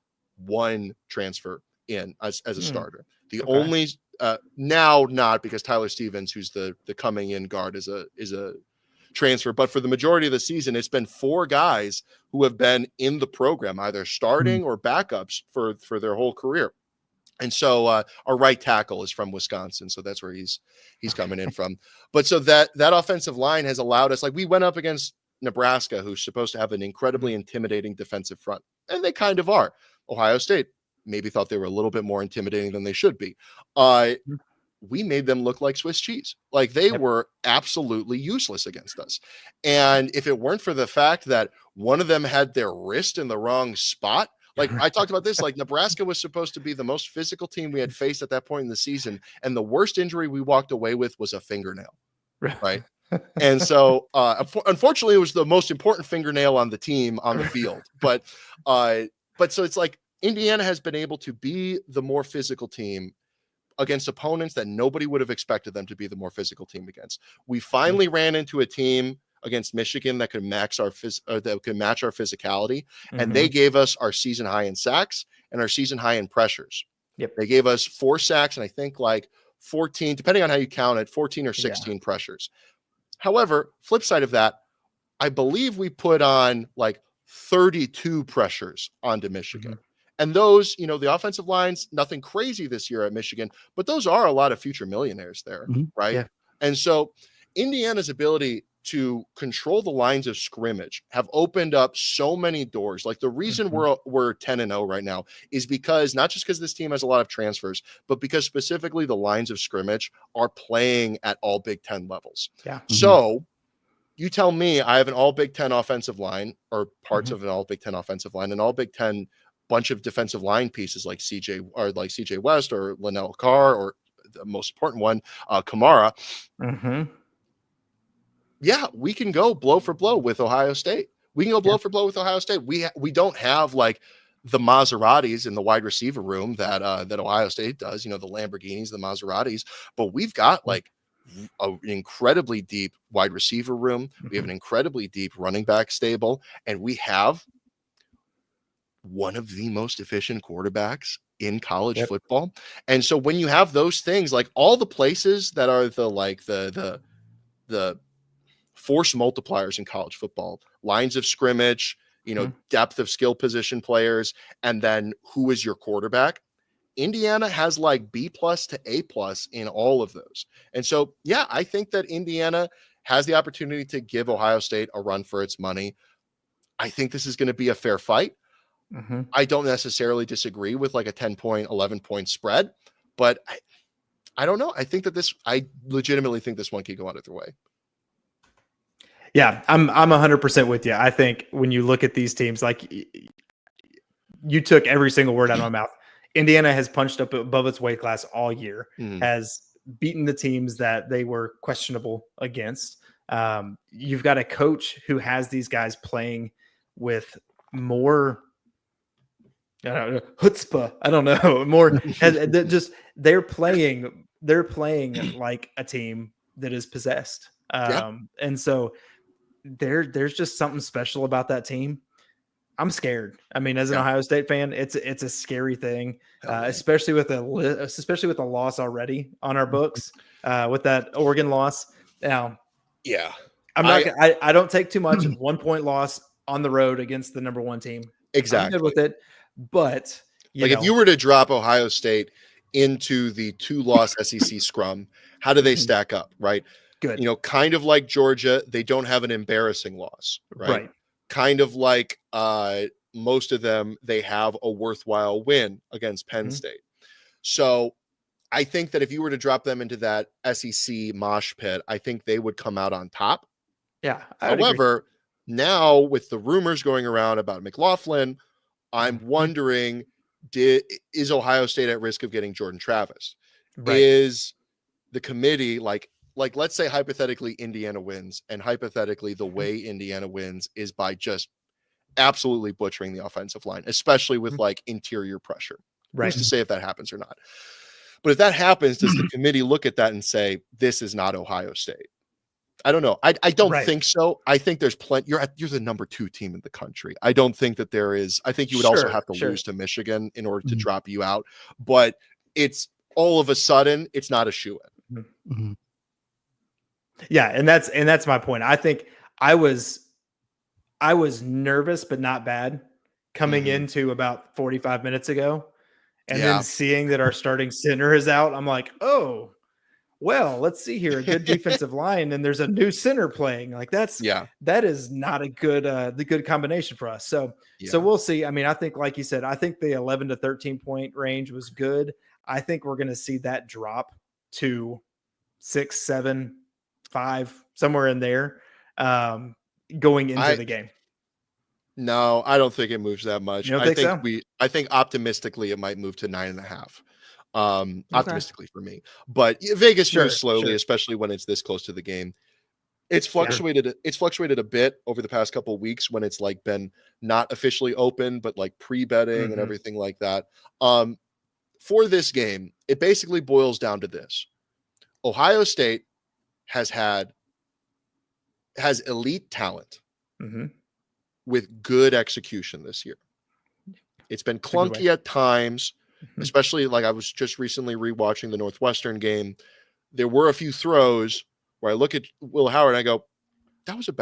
1 transfer in as a starter. The only now not, because Tyler Stevens, who's the coming in guard, is a transfer, but for the majority of the season, it's been 4 guys who have been in the program, either starting or backups for their whole career. And so our right tackle is from Wisconsin, so that's where he's coming in from. But so that offensive line has allowed us, like we went up against Nebraska, who's supposed to have an incredibly intimidating defensive front, and they kind of are. Ohio State maybe thought they were a little bit more intimidating than they should be. We made them look like Swiss cheese. Like they were absolutely useless against us. And if it weren't for the fact that one of them had their wrist in the wrong spot, like I talked about this, like Nebraska was supposed to be the most physical team we had faced at that point in the season. And the worst injury we walked away with was a fingernail. Right. And so, unfortunately, it was the most important fingernail on the team on the field. But so it's like, Indiana has been able to be the more physical team against opponents that nobody would have expected them to be the more physical team against. We finally ran into a team against Michigan that could match our physicality, and they gave us our season high in sacks and our season high in pressures. They gave us 4 sacks and I think like 14, depending on how you count it, 14 or 16 pressures. However, flip side of that, I believe we put on like 32 pressures onto Michigan. And those, you know, the offensive lines, nothing crazy this year at Michigan, but those are a lot of future millionaires there, right? And so Indiana's ability to control the lines of scrimmage have opened up so many doors. Like the reason we're 10-0 right now is because not just because this team has a lot of transfers, but because specifically the lines of scrimmage are playing at all Big Ten levels. Yeah. So you tell me I have an all Big Ten offensive line or parts of an all Big Ten offensive line, an all Big Ten bunch of defensive line pieces like CJ West or Linnell Carr, or the most important one, Kamara. Yeah, we can go blow for blow with Ohio State. We can go blow for blow with Ohio State. We don't have like the Maseratis in the wide receiver room that Ohio State does, the Lamborghinis, the Maseratis, but we've got like an incredibly deep wide receiver room. We have an incredibly deep running back stable, and we have one of the most efficient quarterbacks in college football. And so when you have those things, like all the places that are the force multipliers in college football, lines of scrimmage, depth of skill position players, and then who is your quarterback? Indiana has like B+ to A+ in all of those. And so, yeah, I think that Indiana has the opportunity to give Ohio State a run for its money. I think this is going to be a fair fight. I don't necessarily disagree with like a 10-point, 11-point spread, but I don't know. I legitimately think this one could go out either way. Yeah, I'm 100% with you. I think when you look at these teams, like you took every single word out of my mouth. Indiana has punched up above its weight class all year, has beaten the teams that they were questionable against. You've got a coach who has these guys playing with more chutzpah. I don't know, more. They're playing like a team that is possessed. And so there's just something special about that team. I'm scared. I mean, as an Ohio State fan, it's a scary thing, especially with a loss already on our books, with that Oregon loss. Now, I don't take too much. 1-point loss on the road against the number 1 team. Exactly. I'm good with it, but if you were to drop Ohio State into the 2-loss SEC scrum, how do they stack up? Right. Good. Kind of like Georgia, they don't have an embarrassing loss, right? Kind of like most of them, they have a worthwhile win against Penn State. So I think that if you were to drop them into that SEC mosh pit, I think they would come out on top. Yeah. However, now with the rumors going around about McLaughlin, I'm wondering, is Ohio State at risk of getting Jordan Travis? Is the committee like let's say hypothetically Indiana wins, and hypothetically the way Indiana wins is by just absolutely butchering the offensive line, especially with like interior pressure. Who's to say if that happens or not? But if that happens, does the committee look at that and say, this is not Ohio State? I don't know. I don't think so. I think there's plenty. You're the number 2 team in the country. I don't think that there is. I think you would also have to lose to Michigan in order to drop you out. But it's all of a sudden, it's not a shoo-in. Yeah, and that's my point. I think I was nervous, but not bad coming into about 45 minutes ago. And then seeing that our starting center is out, I'm like, oh, well, let's see here. A good defensive line, and there's a new center playing. Like that is not a good the good combination for us. So we'll see. I mean, I think, like you said, I think the 11 to 13 point range was good. I think we're going to see that drop to 6, 7, 5, somewhere in there, going into the game. No, I don't think it moves that much. I think optimistically it might move to 9.5. Optimistically for me, but Vegas moves slowly, especially when it's this close to the game. It's fluctuated. It's fluctuated a bit over the past couple of weeks when it's like been not officially open, but like pre-betting and everything like that. For this game, it basically boils down to this: Ohio State has elite talent with good execution this year. It's been clunky at times, especially like I was just recently rewatching the Northwestern game. There were a few throws where I look at Will Howard and I go, that was a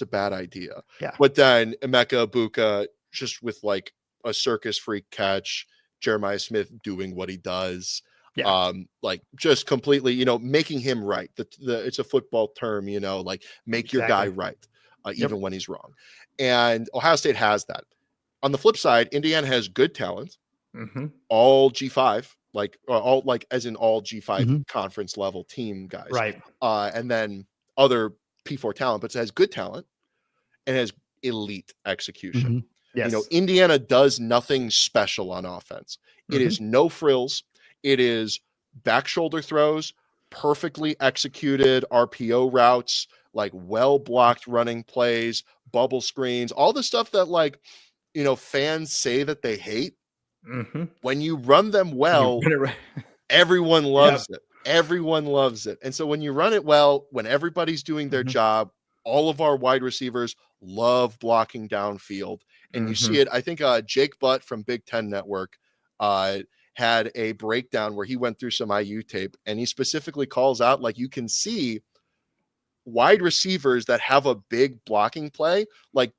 bad idea. Yeah. But then Emeka Ibuka just with like a circus freak catch, Jeremiah Smith doing what he does. Yeah. Like just completely, making him right. It's a football term, like make your guy right, even when he's wrong. And Ohio State has that. On the flip side, Indiana has good talent, all G5, all as in all G5 conference level team guys, Right. And then other P4 talent, but it has good talent and has elite execution. Yes. Indiana does nothing special on offense. It is no frills. It is back shoulder throws, perfectly executed RPO routes, like well blocked running plays, bubble screens, all the stuff that fans say that they hate. When you run them well, everyone loves it. Everyone loves it. And so when you run it well, when everybody's doing their job, all of our wide receivers love blocking downfield. And you see it. I think Jake Butt from Big Ten Network had a breakdown where he went through some IU tape, and he specifically calls out, you can see wide receivers that have a big blocking play,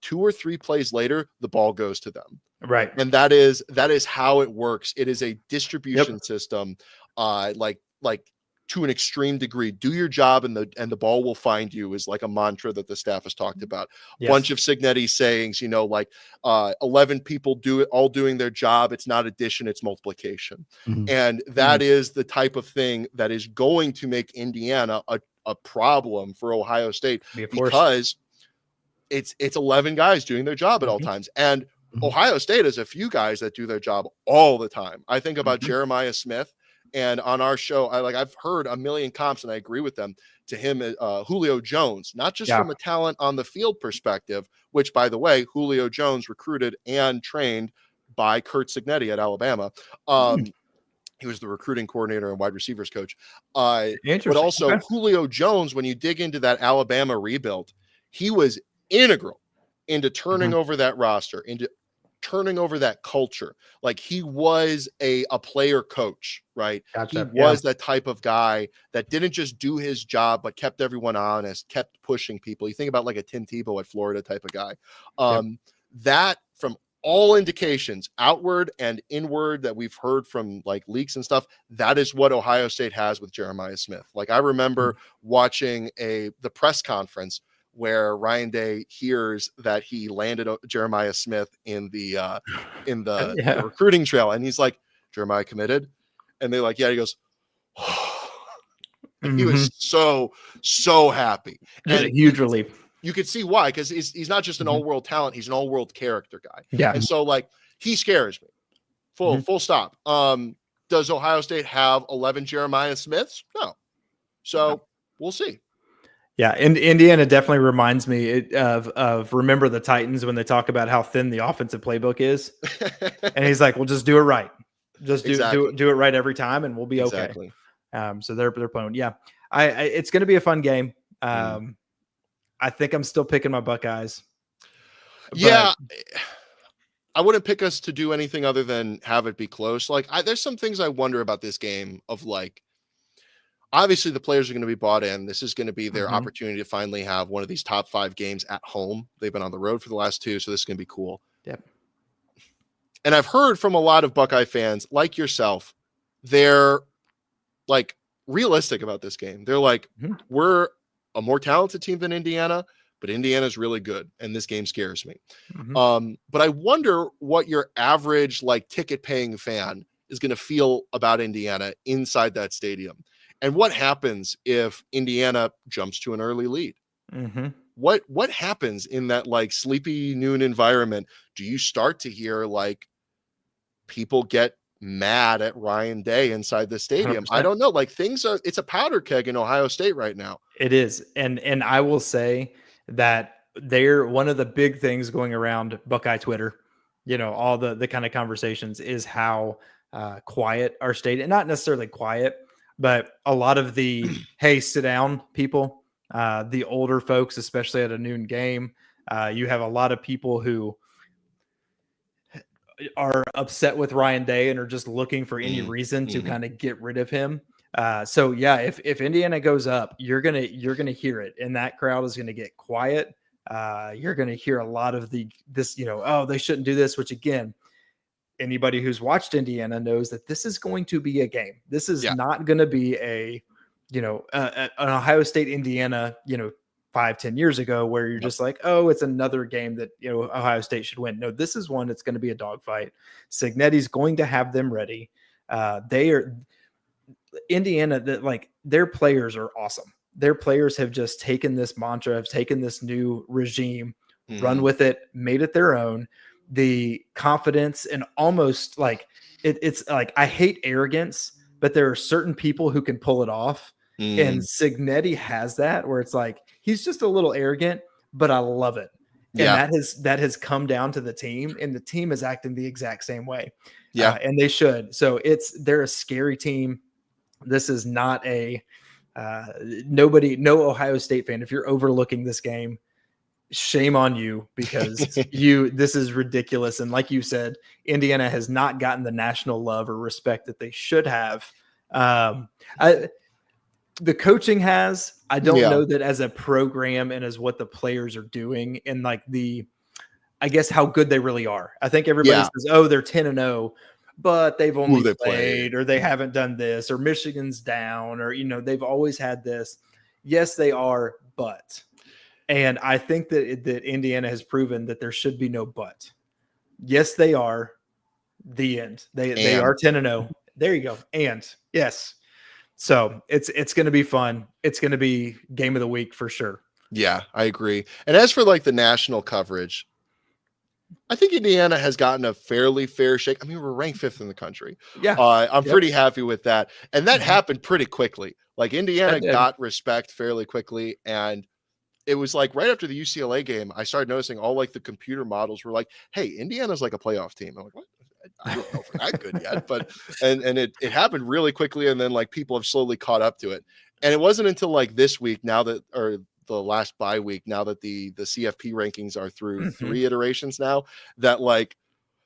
2 or 3 plays later, the ball goes to them. Right. And that is how it works. It is a distribution system, to an extreme degree. Do your job and the ball will find you is like a mantra that the staff has talked about. Bunch of Signetti sayings, 11 people do it, all doing their job. It's not addition, it's multiplication. And that is the type of thing that is going to make Indiana a problem for Ohio State, because it's 11 guys doing their job at all times. And Ohio State has a few guys that do their job all the time. I think about Jeremiah Smith, and on our show, I've heard a million comps, and I agree with them, to him, Julio Jones, not just from a talent on the field perspective, which, by the way, Julio Jones recruited and trained by Kurt Signetti at Alabama. He was the recruiting coordinator and wide receivers coach. But also Julio Jones, when you dig into that Alabama rebuild, he was integral into turning over that roster, into turning over that culture. He was a player coach, right? Gotcha. He was that type of guy that didn't just do his job, but kept everyone honest, kept pushing people. You think about a Tim Tebow at Florida type of guy. That, from all indications, outward and inward, that we've heard from leaks and stuff, that is what Ohio State has with Jeremiah Smith. I remember watching the press conference where Ryan Day hears that he landed Jeremiah Smith in the recruiting trail, and he's like, "Jeremiah committed," and they're like, "Yeah." He goes, oh. He was so happy, and a huge relief. You could see why, because he's not just an all-world talent; he's an all-world character guy. Yeah, and so he scares me. Full stop. Does Ohio State have 11 Jeremiah Smiths? No. So we'll see. Yeah, and Indiana definitely reminds me of Remember the Titans, when they talk about how thin the offensive playbook is, and he's like, "Well, just do it right, just do it right every time, and we'll be okay." So they're playing. Yeah, it's going to be a fun game. I think I'm still picking my Buckeyes. Yeah, I wouldn't pick us to do anything other than have it be close. There's some things I wonder about this game of obviously the players are going to be bought in. This is going to be their opportunity to finally have one of these top 5 games at home. They've been on the road for the last 2, so this is going to be cool. Yep. And I've heard from a lot of Buckeye fans like yourself, they're realistic about this game. They're we're a more talented team than Indiana, but Indiana's really good, and this game scares me. But I wonder what your average ticket paying fan is going to feel about Indiana inside that stadium. And what happens if Indiana jumps to an early lead? What happens in that sleepy noon environment? Do you start to hear people get mad at Ryan Day inside the stadium? 100%. I don't know. It's a powder keg in Ohio State right now. It is. And I will say that one of the big things going around Buckeye Twitter, all the kind of conversations, is how quiet our stadium, not necessarily quiet, but a lot of the, hey, sit down people, the older folks, especially at a noon game, you have a lot of people who are upset with Ryan Day and are just looking for any reason to kind of get rid of him. So yeah, if Indiana goes up, you're gonna hear it, and that crowd is gonna get quiet. You're gonna hear a lot of this, oh, they shouldn't do this, which again, anybody who's watched Indiana knows that this is going to be a game. This is Yeah. not going to be an Ohio State, Indiana, 5-10 years ago where you're just like, oh, it's another game that, Ohio State should win. No, this is one that's going to be a dogfight. Signetti's going to have them ready. Indiana, their players are awesome. Their players have just taken this mantra, have taken this new regime, run with it, made it their own. The confidence and almost it's like, I hate arrogance, but there are certain people who can pull it off. And Signetti has that where it's like, he's just a little arrogant, but I love it. And that has come down to the team, and the team is acting the exact same way. Yeah. And they should. So they're a scary team. This is not no Ohio State fan. If you're overlooking this game, shame on you, because this is ridiculous. And like you said, Indiana has not gotten the national love or respect that they should have. The coaching has. I don't know that as a program and as what the players are doing and I guess how good they really are. I think everybody says, oh, they're 10-0, but they've only played or they haven't done this, or Michigan's down, or, they've always had this. Yes, they are, but. And I think that Indiana has proven that there should be no but. Yes, they are. The end. They are 10-0. There you go. And yes. So it's going to be fun. It's going to be game of the week for sure. Yeah, I agree. And as for the national coverage, I think Indiana has gotten a fairly fair shake. I mean, we're ranked 5th in the country. Yeah. I'm pretty happy with that. And that happened pretty quickly. Indiana got respect fairly quickly. And it was right after the UCLA game, I started noticing all the computer models were like, hey, Indiana's a playoff team. I'm like, what? I don't know if we're that good yet, but and it happened really quickly, and then people have slowly caught up to it. And it wasn't until this week, now that, or the last bye week, now that the CFP rankings are through 3 iterations now, that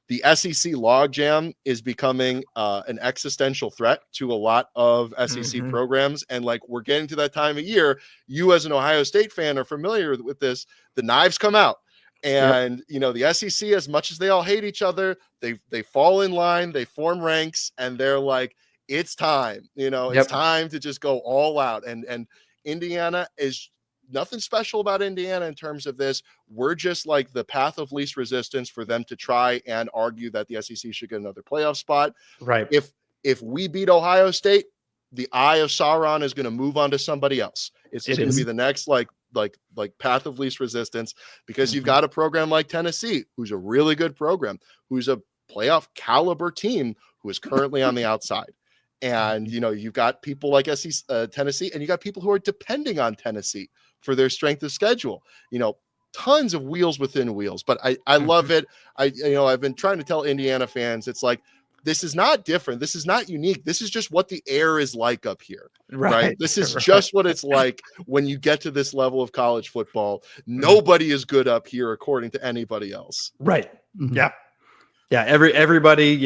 the SEC logjam is becoming an existential threat to a lot of SEC programs. And we're getting to that time of year. You as an Ohio State fan are familiar with this. The knives come out. And, the SEC, as much as they all hate each other, they fall in line, they form ranks, and they're like, it's time, it's time to just go all out. And Indiana is nothing special about Indiana in terms of this. We're just the path of least resistance for them to try and argue that the SEC should get another playoff spot. Right. If we beat Ohio State, the eye of Sauron is going to move on to somebody else. It's going to be the next path of least resistance, because you've got a program like Tennessee, who's a really good program, who's a playoff caliber team, who is currently on the outside. And, you've got people like Tennessee, and you got people who are depending on Tennessee for their strength of schedule, tons of wheels within wheels, but I love it. I've been trying to tell Indiana fans, it's this is not different. This is not unique. This is just what the air is like up here, right? This is just what it's like when you get to this level of college football. Nobody is good up here, according to anybody else. Right. Yeah. Yeah. Everybody,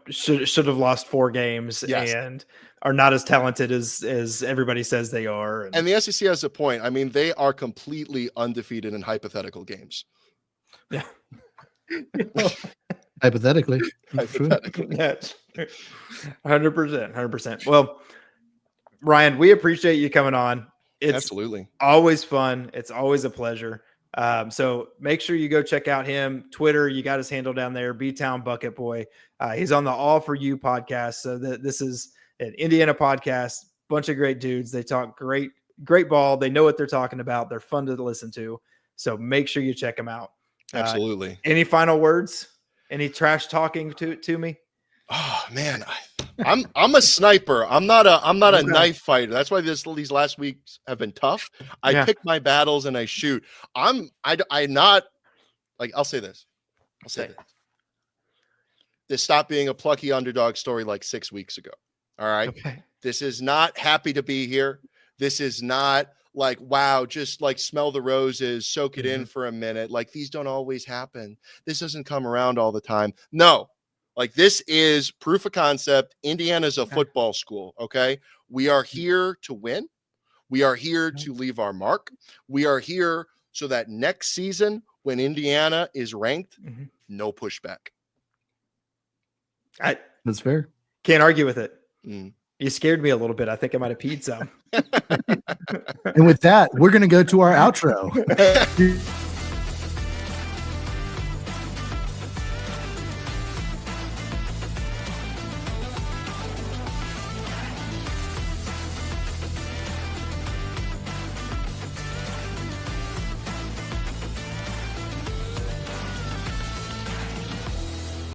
should have lost 4 games and are not as talented as everybody says they are. And the SEC has a point. I mean, they are completely undefeated in hypothetical games. Yeah. Hypothetically. Yeah, 100%. Well, Ryan, we appreciate you coming on. It's absolutely always fun. It's always a pleasure. So make sure you go check out him. Twitter, you got his handle down there, B-Town Bucket Boy. He's on the All4You podcast. So this is an Indiana podcast, bunch of great dudes. They talk great ball. They know what they're talking about. They're fun to listen to. So make sure you check them out. Absolutely. Any final words? Any trash talking to me? Oh man, I'm a sniper. I'm not a knife fighter. That's why these last weeks have been tough. I pick my battles and I shoot. I'm not I'll say this. This stopped being a plucky underdog story 6 weeks ago. All right. Okay. This is not happy to be here. This is not wow, just smell the roses, soak it in for a minute. These don't always happen. This doesn't come around all the time. No, this is proof of concept. Indiana's a football school. Okay. We are here to win. We are here to leave our mark. We are here so that next season, when Indiana is ranked, no pushback. I That's fair. can't argue with it. Mm. You scared me a little bit. I think I might have peed some. And with that, we're going to go to our outro.